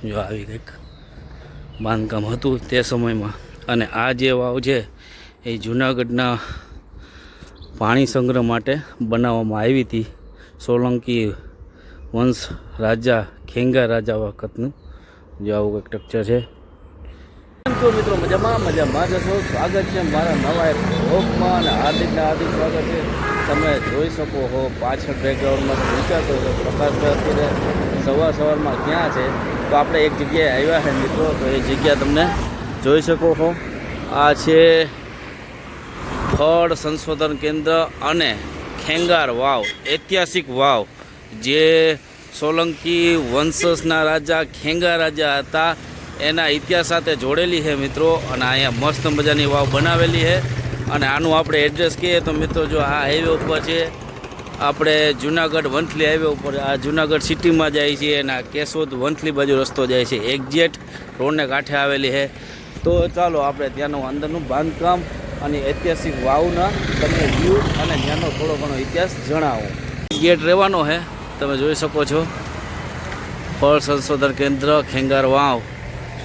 જો આવી કંઈક બાંધકામ હતું તે સમયમાં. અને આ જે વાવ છે એ જૂનાગઢના પાણી સંગ્રહ માટે બનાવવામાં આવી હતી. સોલંકી વંશ રાજા ખેંગાર રાજા વખતનું જો આવું કંઈક સ્ટ્રક્ચર છે. તો મિત્રો મજામાં જશો. સ્વાગત છે મારા નવા એક બ્લોગમાં અને હાર્દિક સ્વાગત છે. તમે જોઈ શકો છો પાછળ બેકગ્રાઉન્ડમાં વિચારતો હતો પ્રકાશભાઈ અત્યારે સવારમાં ક્યાં છે. તો આપણે એક જગ્યાએ આવ્યા છે મિત્રો. તો એ જગ્યા તમને જોઈ શકો છો. આ છે ફળ સંશોધન કેન્દ્ર અને ખેંગાર વાવ, ઐતિહાસિક વાવ જે સોલંકી વંશના રાજા ખેંગાર રાજા હતા એના ઇતિહાસ સાથે જોડેલી છે મિત્રો. અને અહીંયા મસ્ત મજાની વાવ બનાવેલી છે. અને આનું આપણે એડ્રેસ કહીએ તો મિત્રો જો આ હાઈવે ઉપર છે આપણે જુનાગઢ વંથલી હાઈવે ઉપર આ જુનાગઢ સિટીમાં જાય છે અને આ કેશોદ વંથલી બાજુ રસ્તો જાય છે. એક્ઝેક્ટ રોડને કાંઠે આવેલી છે. તો ચાલો આપણે ત્યાંનું અંદરનું બાંધકામ અને ઐતિહાસિક વાવના તમને વ્યૂ અને ત્યાંનો થોડો ઘણો ઇતિહાસ જણાવો. ગેટ રહેવાનો છે તમે જોઈ શકો છો. ફળ સંશોધન કેન્દ્ર ખેંગાર વાવ,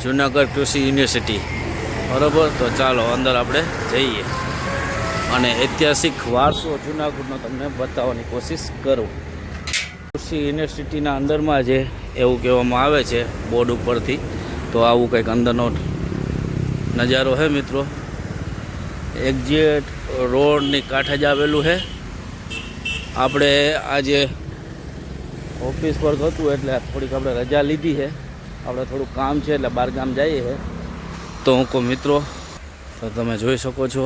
જુનાગઢ કૃષિ યુનિવર્સિટી. બરાબર, તો ચાલો અંદર આપણે જઈએ અને ઐતિહાસિક વારસો જુનાગઢનો તમને બતાવવાની કોશિશ કરું. કૃષિ યુનિવર્સિટીના અંદરમાં છે એવું કહેવામાં આવે છે બોર્ડ ઉપરથી. તો આવું કંઈક અંદરનો નજારો છે મિત્રો. એક્ઝેક્ટ રોડની કાંઠે જ આવેલું છે. આપણે આજે ઓફિસ વર્ક હતું એટલે થોડીક આપણે રજા લીધી છે. આપણે થોડું કામ છે એટલે બહાર ગામ જઈએ છે. તો હું કહું મિત્રો, તો તમે જોઈ શકો છો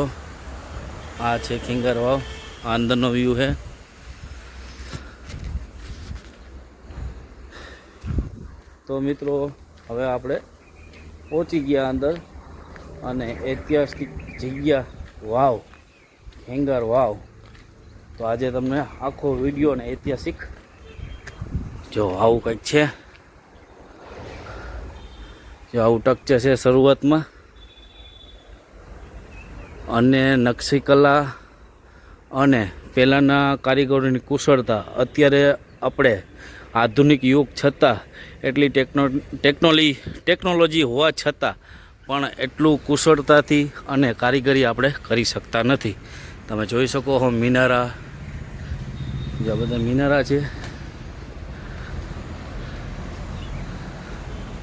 આ છે ખેંગાર વાવ. આ અંદરનો વ્યૂ છે. તો મિત્રો હવે આપણે પહોંચી ગયા અંદર અને ઐતિહાસિક જગ્યા વાવ ખેંગાર વાવ. તો આજે તમને આખો વિડીયો અને ઐતિહાસિક જો આવું કંઈક છે. જો આવું સ્ટ્રક્ચર છે શરૂઆતમાં. અને નકશીકલા અને પહેલાંના કારીગરોની કુશળતા અત્યારે આપણે આધુનિક યુગ છતાં એટલી ટેકનોલોજી હોવા છતાં પણ એટલું કુશળતાથી અને કારીગરી આપણે કરી શકતા નથી. તમે જોઈ શકો છો મિનારા, જે બધા મિનારા છે.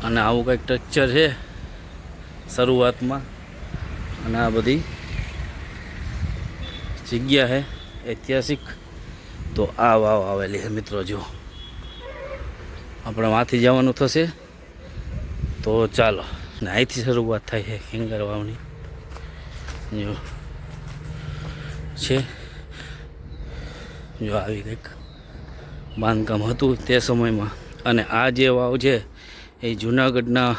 અને આવું કંઈક સ્ટ્રક્ચર છે શરૂઆતમાં. અને આ બધી જગ્યા છે ઐતિહાસિક. તો આ વાવ આવેલી છે મિત્રો. જો આપણે વાંથી જવાનું થશે તો ચાલો. ને અહીંથી શરૂઆત થાય છે ખેંગાર વાવની. જો છે જો આવી કંઈક બાંધકામ હતું તે સમયમાં. અને આ જે વાવ છે એ જૂનાગઢના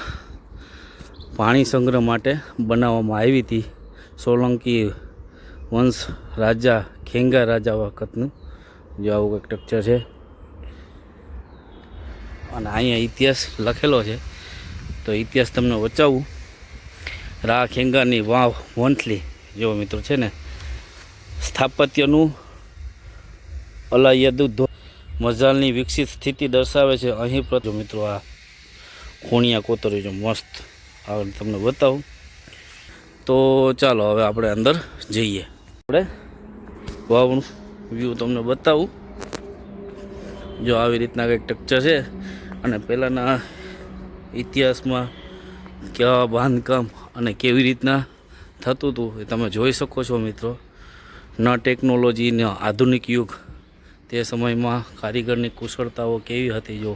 પાણી સંગ્રહ માટે બનાવવામાં આવી હતી. સોલંકી વંશ રાજા ખેંગાર રાજા વખતનું જો આવું કંઈક સ્ટ્રક્ચર છે. અને અહીંયા ઇતિહાસ લખેલો છે. તો ઇતિહાસ તમને વચાવું. રા ખેંગારની વાવ વંથલી જો મિત્રો છે ને સ્થાપત્યનું અલાયદુદ્દો મજાલની વિકસિત સ્થિતિ દર્શાવે છે. અહીં જો મિત્રો આ ખૂણિયા કોતરી જો મસ્ત આ તમને બતાવું. તો ચાલો હવે આપણે અંદર જઈએ. આપણે વાવનું વ્યૂ તમને બતાવું. જો આવી રીતના કંઈક સ્ટ્રક્ચર છે. અને પહેલાંના ઇતિહાસમાં કેવા બાંધકામ અને કેવી રીતના થતું હતું એ તમે જોઈ શકો છો મિત્રો. ન ટેકનોલોજી ન આધુનિક યુગ, તે સમયમાં કારીગરની કુશળતાઓ કેવી હતી. જો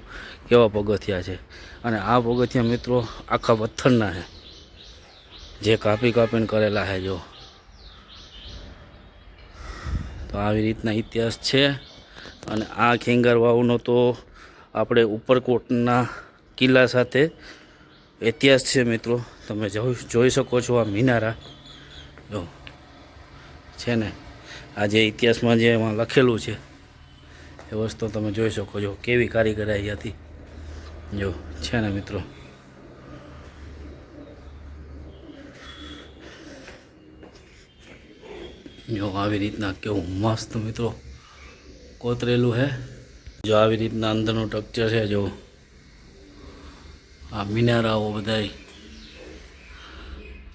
કેવા પગથિયા છે. અને આ પગથિયા મિત્રો આખા પથ્થરના છે જે કાપીને કરેલા છે. જો તો આવી રીતના ઇતિહાસ છે. અને આ ખેંગાર વાવનો તો આપણે ઉપરકોટના કિલ્લા સાથે ઇતિહાસ છે મિત્રો. તમે જોઈ શકો છો આ મિનારા જો છે ને. આ જે ઇતિહાસમાં જે એમાં લખેલું છે એ વસ્તુ તમે જોઈ શકો છો કેવી કારીગરાઈ હતી. જો છે ને મિત્રો. જો આવી રીતના કેવું મસ્ત મિત્રો કોતરેલું છે. જો આવી રીતના અંદરનું સ્ટ્રક્ચર છે. જો આ મિનારાઓ બધાય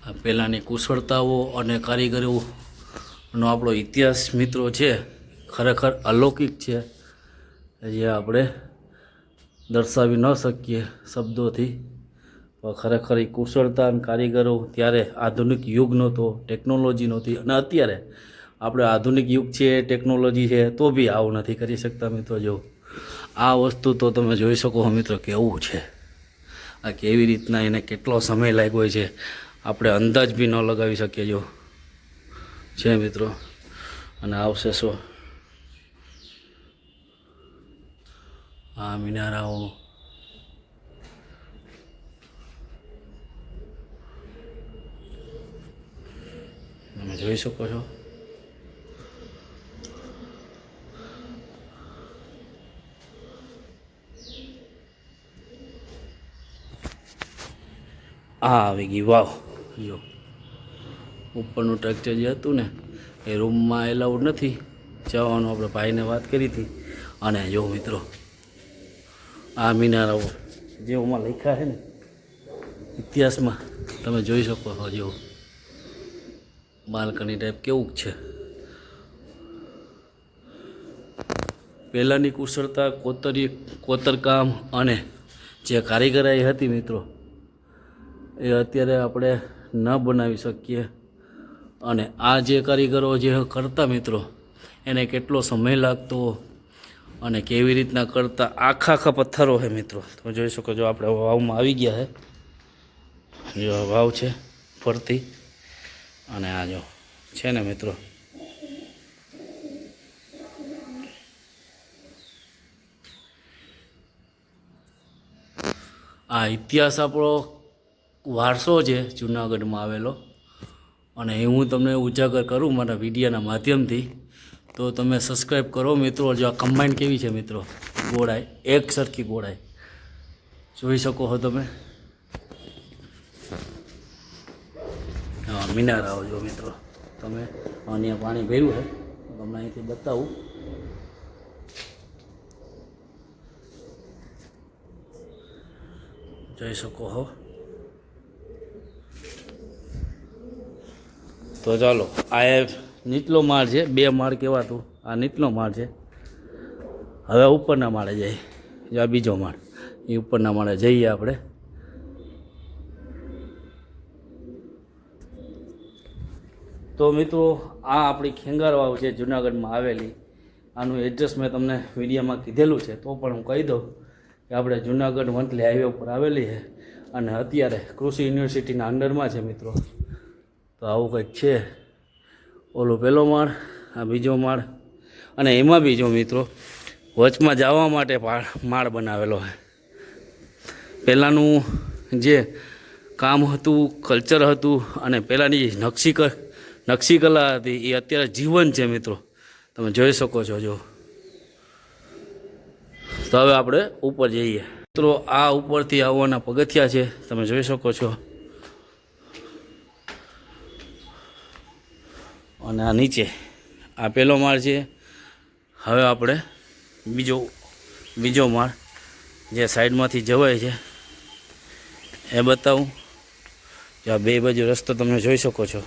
આ પહેલાંની કુશળતાઓ અને કારીગરોનો આપણો ઇતિહાસ મિત્રો છે, ખરેખર અલૌકિક છે, જે આપણે દર્શાવી ન શકીએ શબ્દોથી. પણ ખરેખર એ કુશળતા અને કારીગરો ત્યારે આધુનિક યુગ નહોતો, ટેકનોલોજી નહોતી, અને અત્યારે આપણે આધુનિક યુગ છે, ટેકનોલોજી છે, તો બી આવું નથી કરી શકતા મિત્રો. જો આ વસ્તુ તો તમે જોઈ શકો મિત્રો કેવું છે, આ કેવી રીતના એને કેટલો સમય લાગ્યો છે આપણે અંદાજ બી ન લગાવી શકીએ. જો છે મિત્રો, અને આવશે શું આ મિનારાઓ તમે જોઈ શકો છો. આ આવી ગઈ વાવ. જો ઉપરનું ટેક્સચર જે હતું ને એ રૂમમાં એલાઉડ નથી જવાનું, આપણે ભાઈને વાત કરી હતી. અને જો મિત્રો આ મિનારાઓ જેઓમાં લખ્યા છે ને ઇતિહાસમાં, તમે જોઈ શકો છો. જો બાલ્કની ટાઈપ કેવું છે. પહેલાંની કુશળતા, કોતરકામ અને જે કારીગરાઈ હતી મિત્રો, એ અત્યારે આપણે ન બનાવી શકીએ. અને આ જે કારીગરો જે કરતા મિત્રો, એને કેટલો સમય લાગતો અને કેવી રીતના કરતા. આખા પથ્થરો છે મિત્રો, તમે જોઈ શકો છો. આપણે વાવમાં આવી ગયા છે. જો વાવ છે ફરતી, અને આ જો છે ને મિત્રો, આ ઇતિહાસ આપણો વારસો છે જૂનાગઢમાં આવેલો, અને એ હું તમને ઉજાગર કરું મારા વિડીયોના માધ્યમથી. તો તમે સબસ્ક્રાઈબ કરો મિત્રો. જો આ કમ્બાઈન કેવી છે મિત્રો, ગોળાઈ એક સરખી ગોળાઈ જોઈ શકો છો તમે. હા, મિનારાઓ જો મિત્રો તમે, અહીંયા પાણી ભર્યું છે, તમને અહીંથી બતાવું. જોઈ શકો છો. તો ચાલો, આ નીચલો માળ છે, 2 માળ કહેવાતું, આ નીચલો માળ છે. હવે ઉપરના માળે જઈએ. જો આ બીજો માળ, એ ઉપરના માળે જઈએ આપણે. તો મિત્રો આ આપણી ખેંગાર વાવ છે જૂનાગઢમાં આવેલી. આનું એડ્રેસ મેં તમને વિડીયોમાં કીધેલું છે, તો પણ હું કહી દઉં કે આપણે જૂનાગઢ વંથલી હાઈવે ઉપર આવેલી છે, અને અત્યારે કૃષિ યુનિવર્સિટીના અંડરમાં છે મિત્રો. તો આવું કંઈક છે. ઓલો પહેલો માળ, આ બીજો માળ, અને એમાં બી જો મિત્રો વચમાં જવા માટે માળ બનાવેલો છે. પહેલાંનું જે કામ હતું, કલ્ચર હતું, અને પહેલાંની નકશીકલા હતી, એ અત્યારે જીવન છે મિત્રો. તમે જોઈ શકો છો. જો તો હવે આપણે ઉપર જઈએ મિત્રો. આ ઉપરથી આવવાના પગથિયા છે, તમે જોઈ શકો છો. અને આ નીચે આ પહેલો માળ છે. હવે આપણે બીજો માળ જે સાઈડમાંથી જવાય છે એ બતાવું. આ 2 બાજુ રસ્તો તમે જોઈ શકો છો,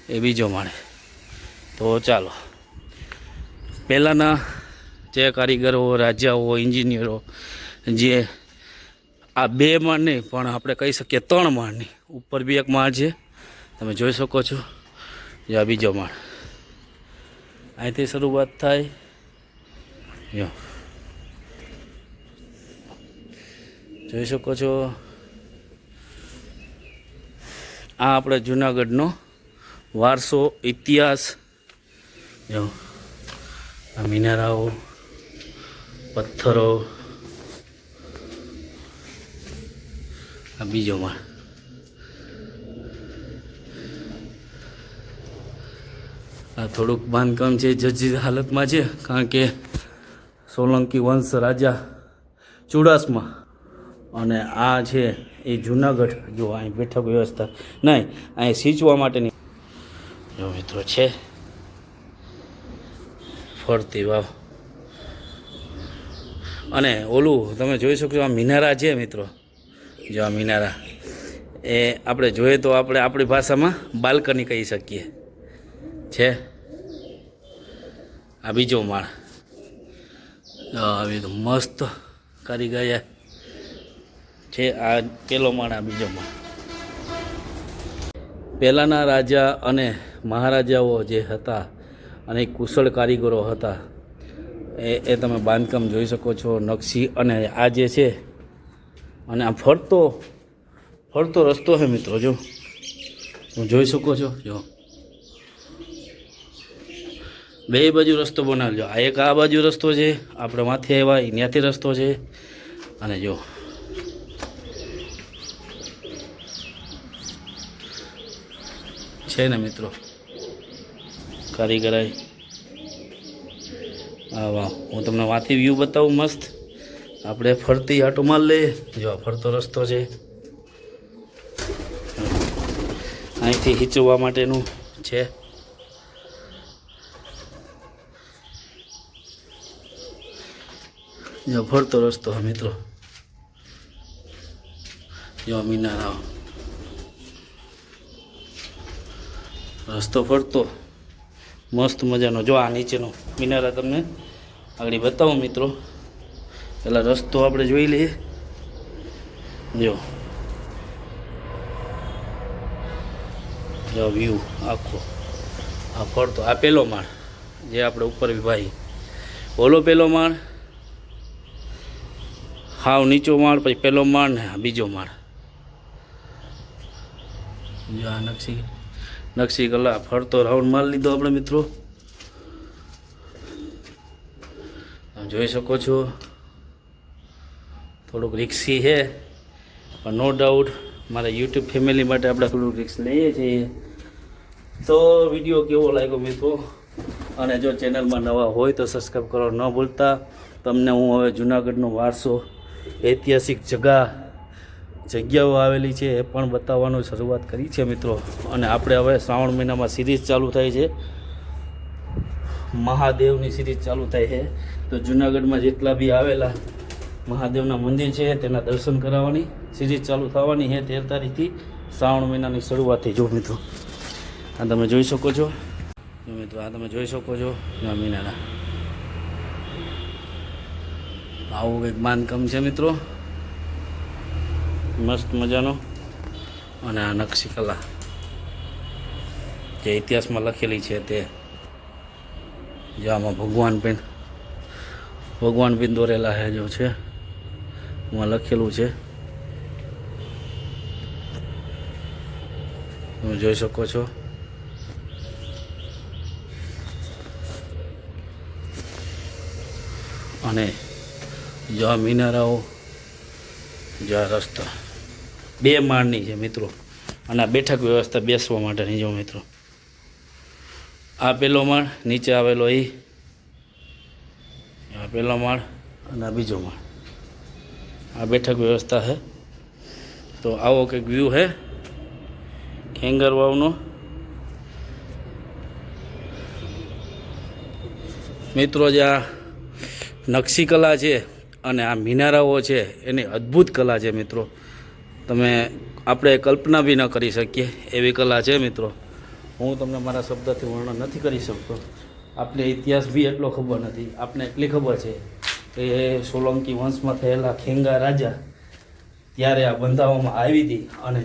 એ બીજો માળ. તો ચાલો, પહેલાંના જે કારીગરો, રાજાઓ, એન્જિનિયરો, જે આ 2 માળ નહીં પણ આપણે કહી શકીએ 3 માળની ઉપર બી એક માળ છે, તમે જોઈ શકો છો. આ બીજો માળ, અહીંથી શરૂઆત થાય. જો જોઈ શકો છો. આ આપણે જૂનાગઢનો વારસો, ઇતિહાસ. જો આ મિનારાઓ, પથ્થરો, આ બીજો માળ. આ થોડુંક બાંધકામ છે જર્જરિત હાલતમાં છે, કારણ કે સોલંકી વંશ રાજા ચુડાસમા, અને આ છે એ જૂનાગઢ. જો અહીં બેઠક વ્યવસ્થા નહીં, અહીં સિંચવા માટેની જો મિત્રો છે ફરતી વાવ. અને ઓલું તમે જોઈ શકો છો, આ મિનારા છે મિત્રો, જો આ મિનારા એ આપણે જોઈએ તો આપણે આપણી ભાષામાં બાલ્કની કહી શકીએ છે. આ બીજો માળ આવી તો મસ્ત કારીગરી છે. આ પેલો માળ, આ બીજો માળ. પહેલાંના રાજા અને મહારાજાઓ જે હતા અને કુશળ કારીગરો હતા એ તમે બાંધકામ જોઈ શકો છો. નકશી અને આ જે છે અને આ ફરતો રસ્તો છે મિત્રો, જો તમે જોઈ શકો છો. જો બે બાજુ રસ્તો બનાવજો. આ એક આ બાજુ રસ્તો છે, આપણે માથે આવ્યા એ ત્યાંથી રસ્તો છે. અને જો છે ને મિત્રો કારીગરાઈ. હા વાહ, હું તમને માથી વ્યૂ બતાવું મસ્ત. આપણે ફરતી આટો માર લઈએ. જો આ ફરતો રસ્તો છે, અહીંથી હિંચવા માટેનું છે. જો ફરતો રસ્તો મિત્રો, જો મિનારા રસ્તો ફરતો મસ્ત મજાનો. જો આ નીચેનો મિનારા તમને આગળ બતાવું મિત્રો. પેલા રસ્તો આપણે જોઈ લઈએ. જો વ્યૂ આખો આ ફરતો. આ પહેલો માળ જે આપણે ઉપર ભાઈ, ઓલો પહેલો માળ, હાવ નીચો માળ, પછી પહેલો માળ ને આ બીજો માળ. જો આ નકશી કલા ફરતો રાઉન્ડ માર લીધો આપણે મિત્રો. જોઈ શકો છો થોડુંક રિક્સી છે, પણ નો ડાઉટ મારા યુટ્યુબ ફેમિલી માટે આપણે થોડુંક રિક્સ લઈએ છીએ. તો વિડીયો કેવો લાગ્યો મિત્રો, અને જો ચેનલમાં નવા હોય તો સબસ્ક્રાઈબ કરવા ન ભૂલતા. તમને હું હવે જૂનાગઢનો વારસો, ઐતિહાસિક જગ્યાઓ આવેલી છે એ પણ બતાવવાનું શરૂઆત કરી છે મિત્રો. અને આપણે હવે શ્રાવણ મહિનામાં સિરીઝ ચાલુ થાય છે, મહાદેવની સિરીઝ ચાલુ થાય છે. તો જૂનાગઢમાં જેટલા બી આવેલા મહાદેવના મંદિર છે તેના દર્શન કરાવવાની સિરીઝ ચાલુ થવાની છે 13 તારીખથી, શ્રાવણ મહિનાની શરૂઆતથી. જો મિત્રો આ તમે જોઈ શકો છો. મિત્રો આ તમે જોઈ શકો છો મિનારા. આવું કંઈક બાંધકામ છે મિત્રો, મસ્ત મજાનો. અને આ નકશી કલા જે ઇતિહાસમાં લખેલી છે તે. જો આમાં ભગવાન બિન દોરેલા છે, જો છે એમાં લખેલું છે, તમે જોઈ શકો છો. અને જો આ મિનારાઓ, જો આ રસ્તા 2 માળની છે મિત્રો. અને આ બેઠક વ્યવસ્થા બેસવા માટેની. જો મિત્રો આ પહેલો માળ, નીચે આવેલો આ પહેલો માળ અને આ બીજો માળ. આ બેઠક વ્યવસ્થા છે. તો આવો કંઈક વ્યૂ છે ખેંગાર વાવનો મિત્રો. જે આ નકશી કલા છે અને આ મિનારાઓ છે એની અદ્ભુત કલા છે મિત્રો. તમે આપણે કલ્પના બી ન કરી શકીએ એવી કલા છે મિત્રો. હું તમને મારા શબ્દથી વર્ણન નથી કરી શકતો. આપણે ઇતિહાસ બી એટલો ખબર નથી. આપણે એટલી ખબર છે કે સોલંકી વંશમાં થયેલા ખેંગાર રાજા ત્યારે આ બંધાવવામાં આવી હતી. અને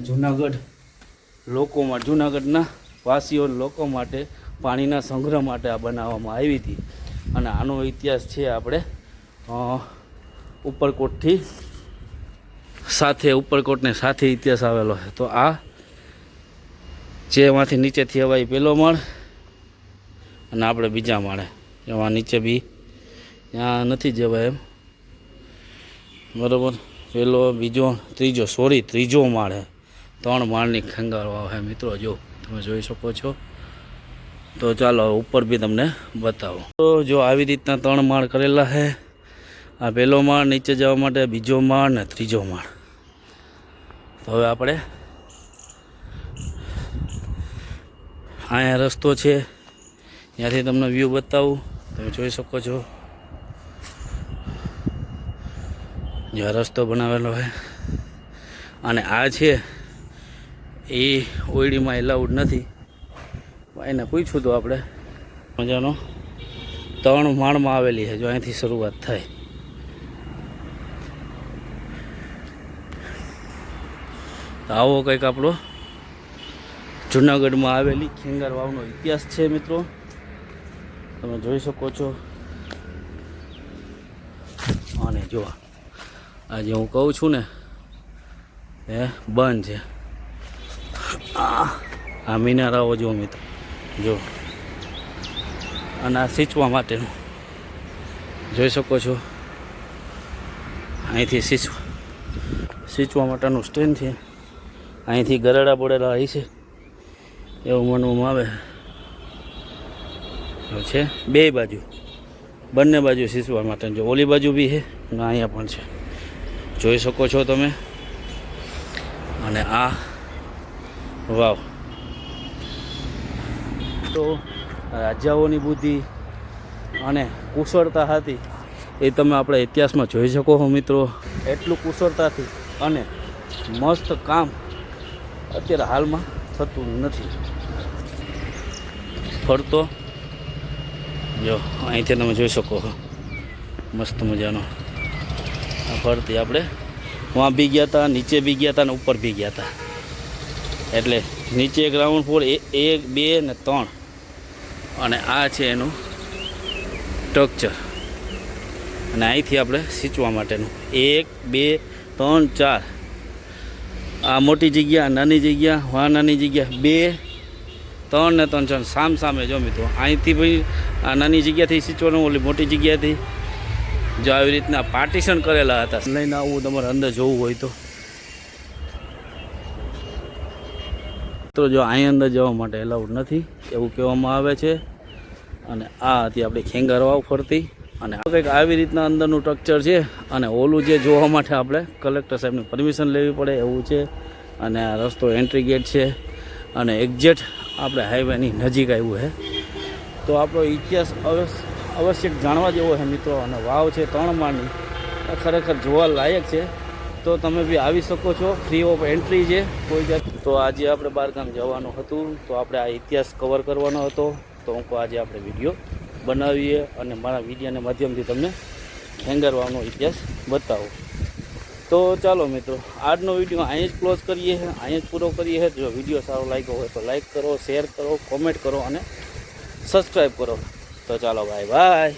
જૂનાગઢના વાસીઓ લોકો માટે પાણીના સંગ્રહ માટે આ બનાવવામાં આવી હતી. અને આનો ઇતિહાસ છે આપણે ઉપરકોટને સાથે ઇતિહાસ આવેલો છે. તો આ જે એમાંથી નીચેથી હવાય પહેલો માળ અને આપણે બીજા માળે. એમાં નીચે બી ત્યાં નથી જવાય એમ, બરાબર. પહેલો, બીજો, ત્રીજો માળ છે. 3 માળની ખેંગાર વાવ છે મિત્રો. જો તમે જોઈ શકો છો. તો ચાલો ઉપર બી તમને બતાવો. તો જો આવી રીતના 3 માળ કરેલા છે. આ પહેલો માળ, નીચે જવા માટે બીજો માળ ને ત્રીજો માળ. તો હવે આપણે અહીંયા રસ્તો છે, ત્યાંથી તમને વ્યૂ બતાવું. તમે જોઈ શકો છો. જો રસ્તો બનાવેલો છે અને આ છે એ ઓયડીમાં એલાઉડ નથી. એને પૂછ્યું તો આપણે મજાનો 3 માળમાં આવેલી છે. જો અહીંથી શરૂઆત થાય. આવો કંઈક આપણો જૂનાગઢમાં આવેલી ખેંગાર વાવનો ઇતિહાસ છે મિત્રો. તમે જોઈ શકો છો. અને જો આજે હું કહું છું ને એ બંધ છે. આ મિનારાઓ જો મિત્રો જો, અને આ સિંચવા માટેનું જોઈ શકો છો. અહીંથી સિંચવા માટેનું સ્ટેન્ડ છે. અહીંથી ગરાડા બોડેલા અહીં છે એવું માનવામાં આવે છે. બે બાજુ, બંને બાજુ સિંચવા માટે. જો ઓલી બાજુ બી છે ને અહીંયા પણ છે, જોઈ શકો છો તમે. અને આ વાવ તો રાજાઓની બુદ્ધિ અને કુશળતા હતી એ તમે આપણા ઇતિહાસમાં જોઈ શકો છો મિત્રો. એટલું કુશળતાથી અને મસ્ત કામ અત્યારે હાલમાં થતું નથી. ફરતો જો અહીંથી તમે જોઈ શકો છો મસ્ત મજાનો આ ફરતી. આપણે વहाँ બી ગયા હતા, નીચે બી ગયા હતા ને ઉપર બી ગયા હતા. એટલે નીચે ગ્રાઉન્ડ ફ્લોર 1, 2 ને 3 અને આ છે એનું સ્ટ્રક્ચર. અને અહીંથી આપણે સિંચવા માટેનું 1, 2, 3, 4. આ મોટી જગ્યા, નાની જગ્યા, આ નાની જગ્યા 2, 3 ને 3, 4 સામ સામે. જો મિત્રો અહીંથી ભાઈ આ નાની જગ્યાથી સિંચવાનું, ઓલી મોટી જગ્યાથી જો આવી રીતના પાર્ટીશન કરેલા હતા. લઈને આવું તમારે અંદર જોવું હોય તો જો અહીં અંદર જવા માટે એલાઉડ નથી એવું કહેવામાં આવે છે. અને આ હતી આપણી ખેંગાર વાવ ફરતી. અને કંઈક આવી રીતના અંદરનું સ્ટ્રક્ચર છે. અને ઓલું જે જોવા માટે આપણે કલેક્ટર સાહેબની પરમિશન લેવી પડે એવું છે. અને આ રસ્તો એન્ટ્રી ગેટ છે અને એક્ઝેક્ટ આપણે હાઈવેની નજીક આવ્યું છે. તો આપણો ઇતિહાસ આવશ્યક જાણવા જેવો છે મિત્રો. અને વાવ છે 3 માળની, ખરેખર જોવા લાયક છે. તો તમે બી આવી શકો છો, ફ્રી ઓફ એન્ટ્રી છે કોઈ જાત. તો આજે આપણે બહારગામ જવાનું હતું તો આપણે આ ઇતિહાસ કવર કરવાનો હતો. તો હું કહું આજે આપણે વિડીયો બનાવીએ અને મારા વિડીયોના માધ્યમથી તમને ખેંગાર વાવનો ઇતિહાસ બતાવો. તો ચાલો મિત્રો આજનો વિડીયો અહીં જ ક્લોઝ કરીએ, અહીં જ પૂરો કરીએ. જો વિડીયો સારો લાગ્યો હોય તો લાઈક કરો, શેર કરો, કોમેન્ટ કરો અને સબસ્ક્રાઈબ કરો. તો ચાલો બાય બાય.